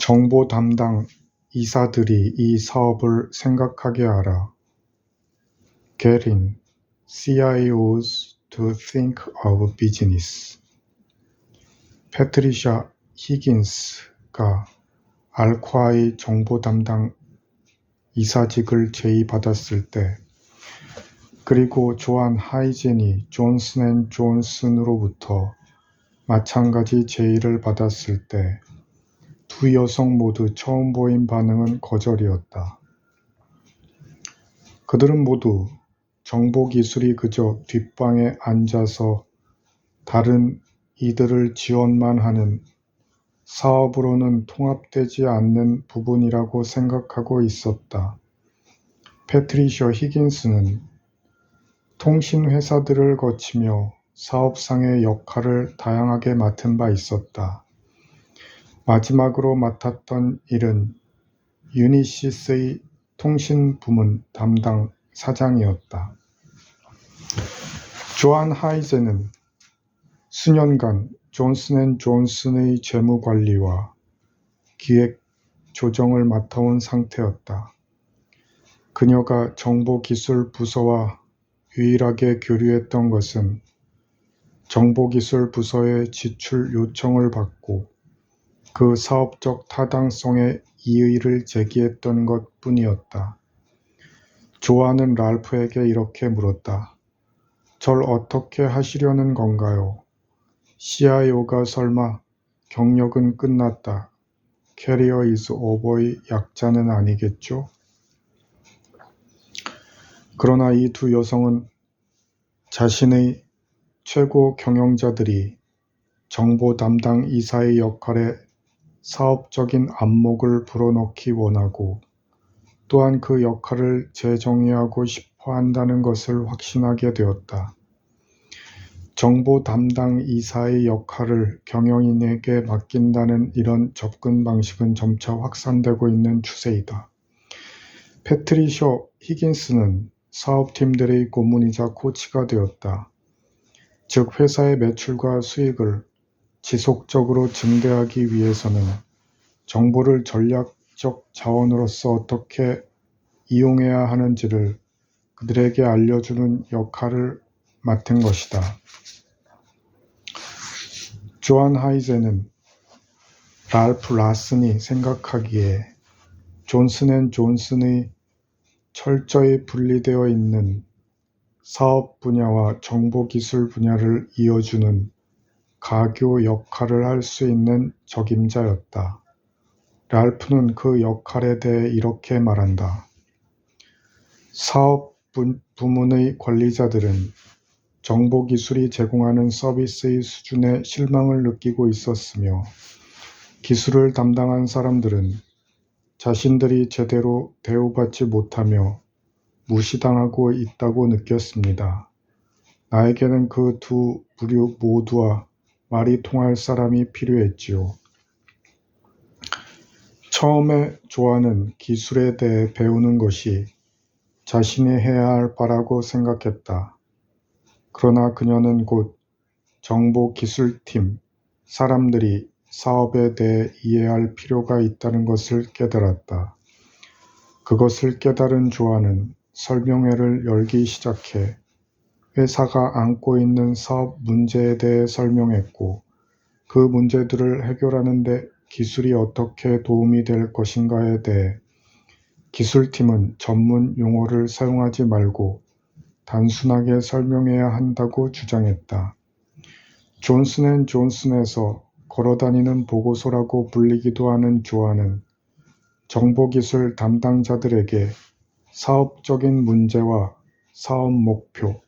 정보 담당 이사들이 이 사업을 생각하게 하라. Getting CIOs to think of business. 패트리샤 히긴스가 알콰의 정보 담당 이사직을 제의받았을 때, 그리고 조안 하이젠이 존슨앤존슨으로부터 마찬가지 제의를 받았을 때, 두 여성 모두 처음 보인 반응은 거절이었다. 그들은 모두 정보기술이 그저 뒷방에 앉아서 다른 이들을 지원만 하는 사업으로는 통합되지 않는 부분이라고 생각하고 있었다. 패트리셔 히긴스는 통신회사들을 거치며 사업상의 역할을 다양하게 맡은 바 있었다. 마지막으로 맡았던 일은 유니시스의 통신부문 담당 사장이었다. 조안 하이젠은 수년간 존슨앤존슨의 재무관리와 기획 조정을 맡아온 상태였다. 그녀가 정보기술부서와 유일하게 교류했던 것은 정보기술 부서의 지출 요청을 받고 그 사업적 타당성에 이의를 제기했던 것뿐이었다. 조안은 랄프에게 이렇게 물었다. 절 어떻게 하시려는 건가요? CIO가 설마 경력은 끝났다, 캐리어 is over의 약자는 아니겠죠? 그러나 이 두 여성은 자신의 최고 경영자들이 정보 담당 이사의 역할에 사업적인 안목을 불어넣기 원하고 또한 그 역할을 재정의하고 싶어 한다는 것을 확신하게 되었다. 정보 담당 이사의 역할을 경영인에게 맡긴다는 이런 접근 방식은 점차 확산되고 있는 추세이다. 패트리셔 히긴스는 사업팀들의 고문이자 코치가 되었다. 즉 회사의 매출과 수익을 지속적으로 증대하기 위해서는 정보를 전략적 자원으로서 어떻게 이용해야 하는지를 그들에게 알려주는 역할을 맡은 것이다. 조안 하이젠은 랄프 라슨이 생각하기에 존슨앤존슨의 철저히 분리되어 있는 사업 분야와 정보기술 분야를 이어주는 가교 역할을 할 수 있는 적임자였다. 랄프는 그 역할에 대해 이렇게 말한다. 사업 부문의 관리자들은 정보기술이 제공하는 서비스의 수준에 실망을 느끼고 있었으며 기술을 담당한 사람들은 자신들이 제대로 대우받지 못하며 무시당하고 있다고 느꼈습니다. 나에게는 그 두 부류 모두와 말이 통할 사람이 필요했지요. 처음에 조안은 기술에 대해 배우는 것이 자신이 해야 할 바라고 생각했다. 그러나 그녀는 곧 정보기술팀 사람들이 사업에 대해 이해할 필요가 있다는 것을 깨달았다. 그것을 깨달은 조안은 설명회를 열기 시작해 회사가 안고 있는 사업 문제에 대해 설명했고 그 문제들을 해결하는 데 기술이 어떻게 도움이 될 것인가에 대해 기술팀은 전문 용어를 사용하지 말고 단순하게 설명해야 한다고 주장했다. 존슨앤존슨에서 걸어다니는 보고서라고 불리기도 하는 조안은 정보기술 담당자들에게 사업적인 문제와 사업 목표,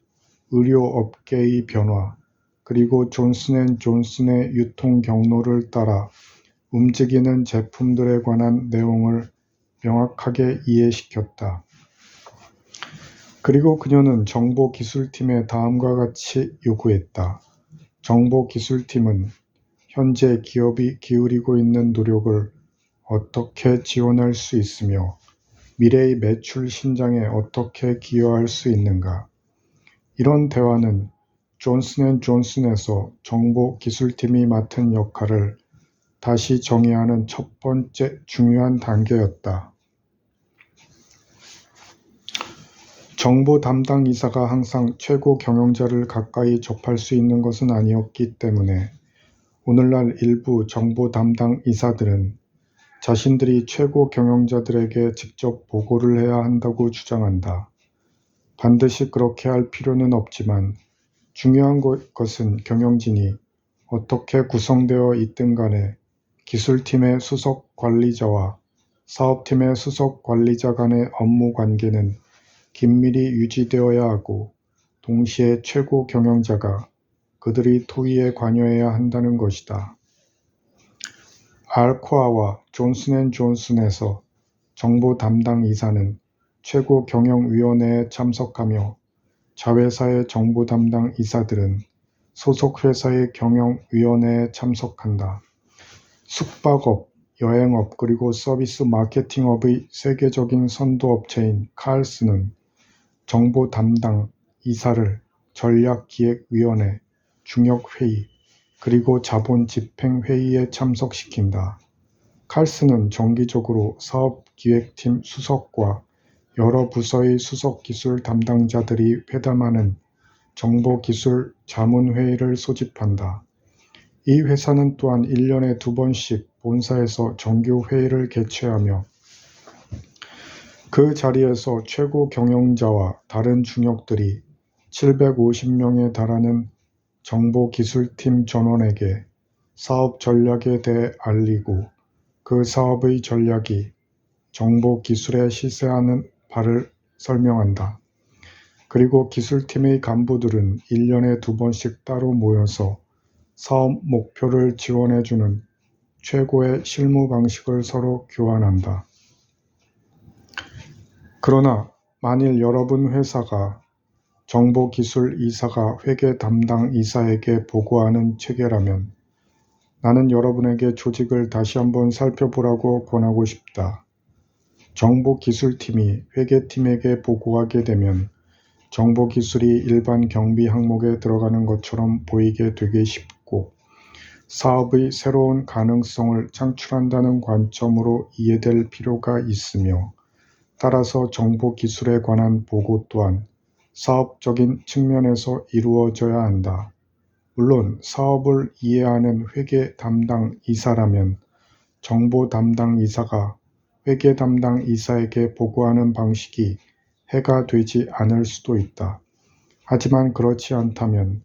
의료업계의 변화, 그리고 존슨앤존슨의 유통 경로를 따라 움직이는 제품들에 관한 내용을 명확하게 이해시켰다. 그리고 그녀는 정보기술팀에 다음과 같이 요구했다. 정보기술팀은 현재 기업이 기울이고 있는 노력을 어떻게 지원할 수 있으며 미래의 매출 신장에 어떻게 기여할 수 있는가? 이런 대화는 존슨앤존슨에서 정보기술팀이 맡은 역할을 다시 정해야 하는 첫 번째 중요한 단계였다. 정보 담당 이사가 항상 최고 경영자를 가까이 접할 수 있는 것은 아니었기 때문에 오늘날 일부 정보 담당 이사들은 자신들이 최고 경영자들에게 직접 보고를 해야 한다고 주장한다. 반드시 그렇게 할 필요는 없지만 중요한 것은 경영진이 어떻게 구성되어 있든 간에 기술팀의 수석 관리자와 사업팀의 수석 관리자 간의 업무 관계는 긴밀히 유지되어야 하고 동시에 최고 경영자가 그들의 토의에 관여해야 한다는 것이다. 알코아와 존슨앤존슨에서 정보 담당 이사는 최고 경영위원회에 참석하며 자회사의 정보 담당 이사들은 소속 회사의 경영위원회에 참석한다. 숙박업, 여행업 그리고 서비스 마케팅업의 세계적인 선도업체인 칼슨은 정보 담당 이사를 전략기획위원회, 중역회의, 그리고 자본 집행회의에 참석시킨다. 칼슨은 정기적으로 사업기획팀 수석과 여러 부서의 수석기술 담당자들이 회담하는 정보기술 자문회의를 소집한다. 이 회사는 또한 1년에 2번씩 본사에서 정규 회의를 개최하며 그 자리에서 최고 경영자와 다른 중역들이 750명에 달하는 정보기술팀 전원에게 사업 전략에 대해 알리고 그 사업의 전략이 정보기술에 시세하는 바를 설명한다. 그리고 기술팀의 간부들은 1년에 2번씩 따로 모여서 사업 목표를 지원해주는 최고의 실무 방식을 서로 교환한다. 그러나 만일 여러분 회사가 정보기술 이사가 회계 담당 이사에게 보고하는 체계라면 나는 여러분에게 조직을 다시 한번 살펴보라고 권하고 싶다. 정보기술팀이 회계팀에게 보고하게 되면 정보기술이 일반 경비 항목에 들어가는 것처럼 보이게 되기 쉽고 사업의 새로운 가능성을 창출한다는 관점으로 이해될 필요가 있으며 따라서 정보기술에 관한 보고 또한 사업적인 측면에서 이루어져야 한다. 물론 사업을 이해하는 회계 담당 이사라면 정보 담당 이사가 회계 담당 이사에게 보고하는 방식이 해가 되지 않을 수도 있다. 하지만 그렇지 않다면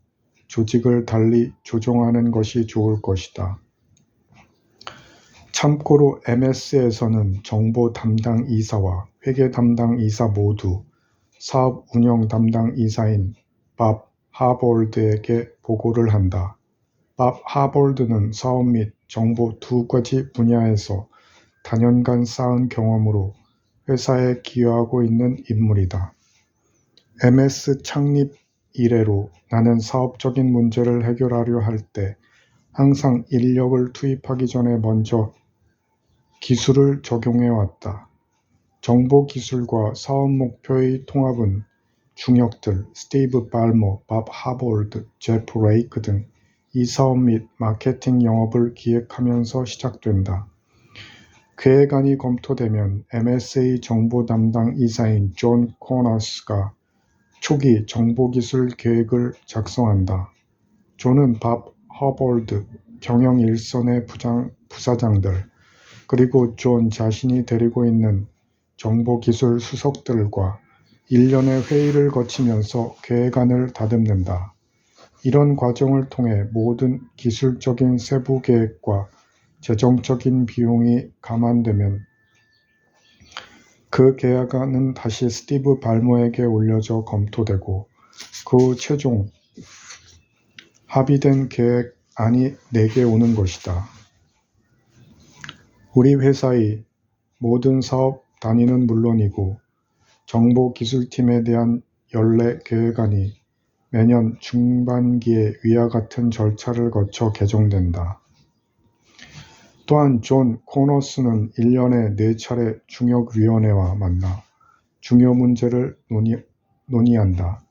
조직을 달리 조정하는 것이 좋을 것이다. 참고로 MS에서는 정보 담당 이사와 회계 담당 이사 모두 사업 운영 담당 이사인 밥 하볼드에게 보고를 한다. 밥 하볼드는 사업 및 정보 두 가지 분야에서 다년간 쌓은 경험으로 회사에 기여하고 있는 인물이다. MS 창립 이래로 나는 사업적인 문제를 해결하려 할 때 항상 인력을 투입하기 전에 먼저 기술을 적용해 왔다. 정보기술과 사업 목표의 통합은 중역들 스티브 발머, 밥 하볼드, 제프 레이크 등 이 사업 및 마케팅 영업을 기획하면서 시작된다. 계획안이 검토되면 MSA 정보 담당 이사인 존 코너스가 초기 정보기술 계획을 작성한다. 존은 밥 하볼드, 경영 일선의 부사장들, 그리고 존 자신이 데리고 있는 정보기술 수석들과 1년의 회의를 거치면서 계획안을 다듬는다. 이런 과정을 통해 모든 기술적인 세부 계획과 재정적인 비용이 감안되면 그 계획안은 다시 스티브 발머에게 올려져 검토되고 그 후 최종 합의된 계획안이 내게 오는 것이다. 우리 회사의 모든 사업 단위는 물론이고 정보기술팀에 대한 연례 계획안이 매년 중반기에 위와 같은 절차를 거쳐 개정된다. 또한 존 코너스는 1년에 4차례 중역위원회와 만나 중요 문제를 논의한다.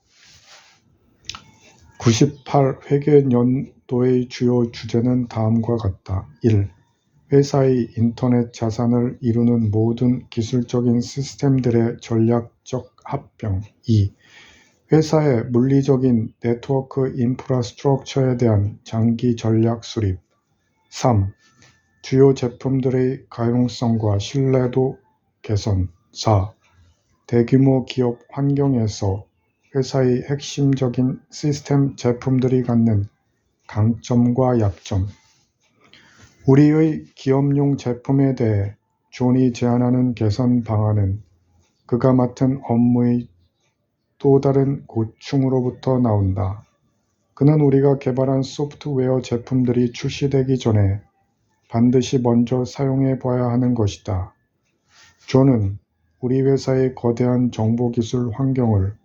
98 회계연도의 주요 주제는 다음과 같다. 1. 회사의 인터넷 자산을 이루는 모든 기술적인 시스템들의 전략적 합병. 2. 회사의 물리적인 네트워크 인프라스트럭처에 대한 장기 전략 수립. 3. 주요 제품들의 가용성과 신뢰도 개선. 4. 대규모 기업 환경에서 회사의 핵심적인 시스템 제품들이 갖는 강점과 약점. 우리의 기업용 제품에 대해 존이 제안하는 개선 방안은 그가 맡은 업무의 또 다른 고충으로부터 나온다. 그는 우리가 개발한 소프트웨어 제품들이 출시되기 전에 반드시 먼저 사용해 봐야 하는 것이다. 존은 우리 회사의 거대한 정보기술 환경을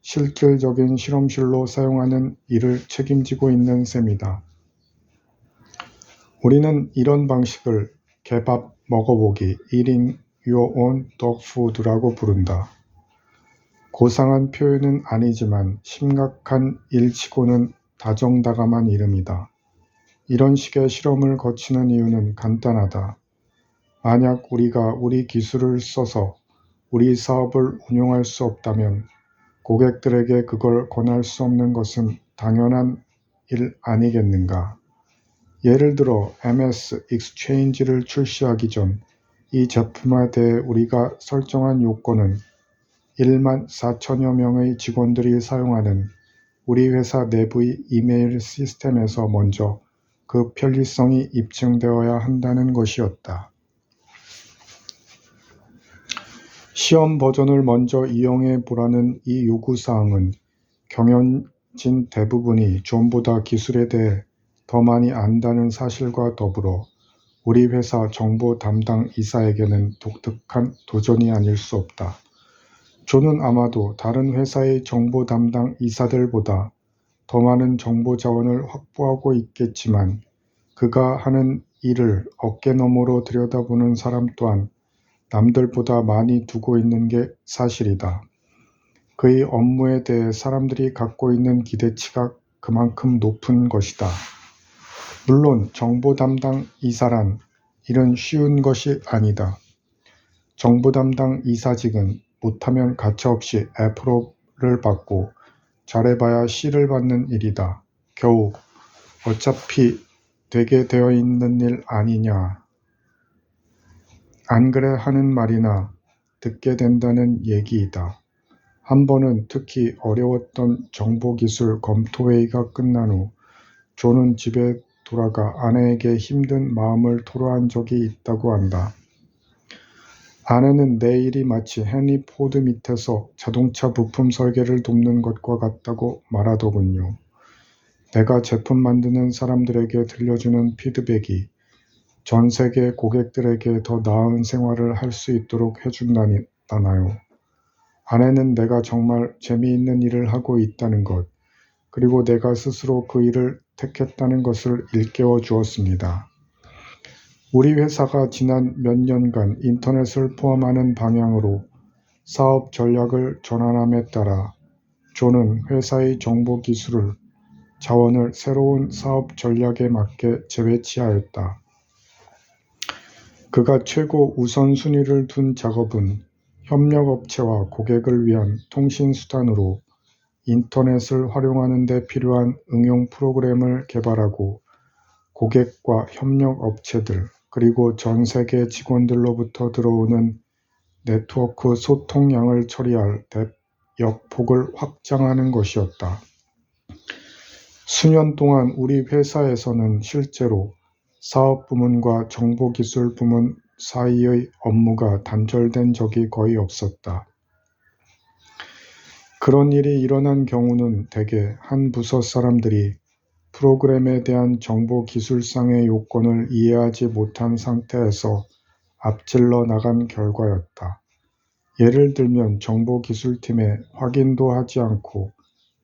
실질적인 실험실로 사용하는 일을 책임지고 있는 셈이다. 우리는 이런 방식을 개밥 먹어보기, eating your own dog food라고 부른다. 고상한 표현은 아니지만 심각한 일치고는 다정다감한 이름이다. 이런 식의 실험을 거치는 이유는 간단하다. 만약 우리가 우리 기술을 써서 우리 사업을 운영할 수 없다면 고객들에게 그걸 권할 수 없는 것은 당연한 일 아니겠는가? 예를 들어 MS Exchange를 출시하기 전 이 제품에 대해 우리가 설정한 요건은 1만 4천여 명의 직원들이 사용하는 우리 회사 내부의 이메일 시스템에서 먼저 그 편리성이 입증되어야 한다는 것이었다. 시험 버전을 먼저 이용해 보라는 이 요구사항은 경영진 대부분이 존보다 기술에 대해 더 많이 안다는 사실과 더불어 우리 회사 정보 담당 이사에게는 독특한 도전이 아닐 수 없다. 존은 아마도 다른 회사의 정보 담당 이사들보다 더 많은 정보 자원을 확보하고 있겠지만 그가 하는 일을 어깨너머로 들여다보는 사람 또한 남들보다 많이 두고 있는 게 사실이다. 그의 업무에 대해 사람들이 갖고 있는 기대치가 그만큼 높은 것이다. 물론 정보 담당 이사란 일은 쉬운 것이 아니다. 정보 담당 이사직은 못하면 가차없이 F를 받고 잘해봐야 C를 받는 일이다. 겨우 어차피 되게 되어 있는 일 아니냐. 안 그래 하는 말이나 듣게 된다는 얘기이다. 한 번은 특히 어려웠던 정보기술 검토회의가 끝난 후 존은 집에 돌아가 아내에게 힘든 마음을 토로한 적이 있다고 한다. 아내는 내 일이 마치 헨리 포드 밑에서 자동차 부품 설계를 돕는 것과 같다고 말하더군요. 내가 제품 만드는 사람들에게 들려주는 피드백이 전 세계 고객들에게 더 나은 생활을 할 수 있도록 해준다나요? 아내는 내가 정말 재미있는 일을 하고 있다는 것, 그리고 내가 스스로 그 일을 택했다는 것을 일깨워 주었습니다. 우리 회사가 지난 몇 년간 인터넷을 포함하는 방향으로 사업 전략을 전환함에 따라 존은 회사의 정보 기술을 자원을 새로운 사업 전략에 맞게 재배치하였다. 그가 최고 우선순위를 둔 작업은 협력업체와 고객을 위한 통신수단으로 인터넷을 활용하는 데 필요한 응용 프로그램을 개발하고 고객과 협력업체들 그리고 전 세계 직원들로부터 들어오는 네트워크 소통량을 처리할 역폭을 확장하는 것이었다. 수년 동안 우리 회사에서는 실제로 사업부문과 정보기술부문 사이의 업무가 단절된 적이 거의 없었다. 그런 일이 일어난 경우는 대개 한 부서 사람들이 프로그램에 대한 정보기술상의 요건을 이해하지 못한 상태에서 앞질러 나간 결과였다. 예를 들면 정보기술팀에 확인도 하지 않고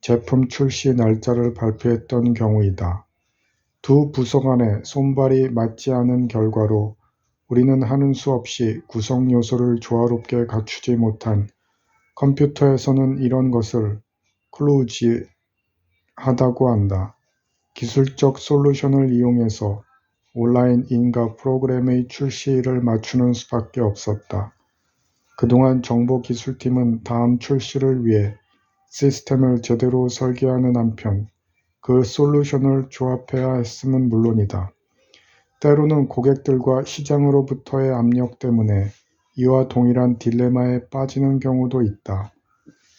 제품 출시 날짜를 발표했던 경우이다. 두 부서 간의 손발이 맞지 않은 결과로 우리는 하는 수 없이 구성 요소를 조화롭게 갖추지 못한 컴퓨터에서는 이런 것을 클로지하다고 한다. 기술적 솔루션을 이용해서 온라인 인가 프로그램의 출시일을 맞추는 수밖에 없었다. 그동안 정보기술팀은 다음 출시를 위해 시스템을 제대로 설계하는 한편 그 솔루션을 조합해야 했음은 물론이다. 때로는 고객들과 시장으로부터의 압력 때문에 이와 동일한 딜레마에 빠지는 경우도 있다.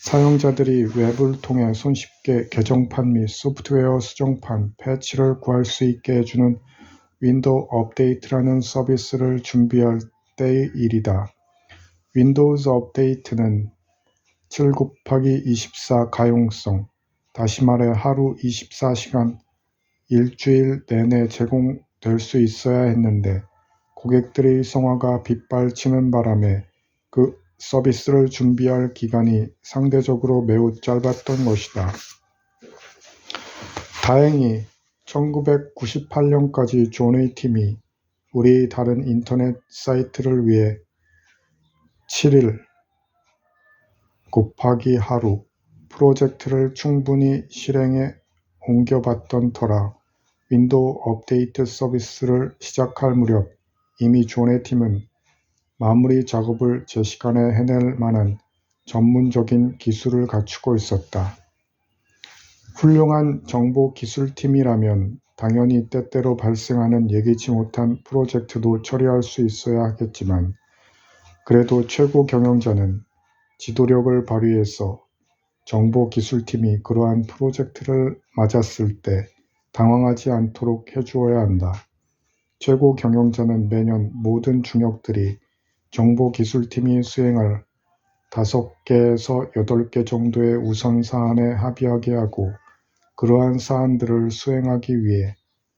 사용자들이 웹을 통해 손쉽게 개정판 및 소프트웨어 수정판, 패치를 구할 수 있게 해주는 윈도우 업데이트라는 서비스를 준비할 때의 일이다. 윈도우즈 업데이트는 7/24 가용성, 다시 말해 하루 24시간 일주일 내내 제공될 수 있어야 했는데 고객들의 성화가 빗발치는 바람에 그 서비스를 준비할 기간이 상대적으로 매우 짧았던 것이다. 다행히 1998년까지 존의 팀이 우리 다른 인터넷 사이트를 위해 7일 곱하기 하루 프로젝트를 충분히 실행해 옮겨봤던 터라 윈도우 업데이트 서비스를 시작할 무렵 이미 존의 팀은 마무리 작업을 제 시간에 해낼 만한 전문적인 기술을 갖추고 있었다. 훌륭한 정보기술팀이라면 당연히 때때로 발생하는 예기치 못한 프로젝트도 처리할 수 있어야 하겠지만 그래도 최고 경영자는 지도력을 발휘해서 정보기술팀이 그러한 프로젝트를 맞았을 때 당황하지 않도록 해주어야 한다. 최고 경영자는 매년 모든 중역들이 정보기술팀이 수행할 5개에서 8개 정도의 우선사안에 합의하게 하고 그러한 사안들을 수행하기 위해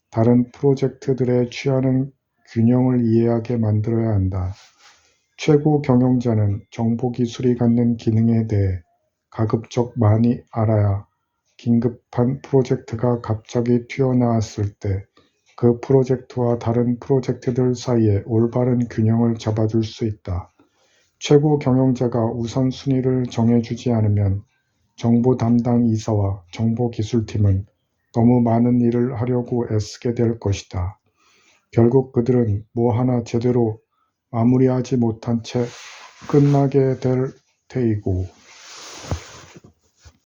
다른 프로젝트들에 취하는 균형을 이해하게 만들어야 한다. 최고 경영자는 정보기술이 갖는 기능에 대해 가급적 많이 알아야 긴급한 프로젝트가 갑자기 튀어나왔을 때 그 프로젝트와 다른 프로젝트들 사이에 올바른 균형을 잡아줄 수 있다. 최고 경영자가 우선순위를 정해주지 않으면 정보 담당 이사와 정보기술팀은 너무 많은 일을 하려고 애쓰게 될 것이다. 결국 그들은 뭐 하나 제대로 마무리하지 못한 채 끝나게 될 테이고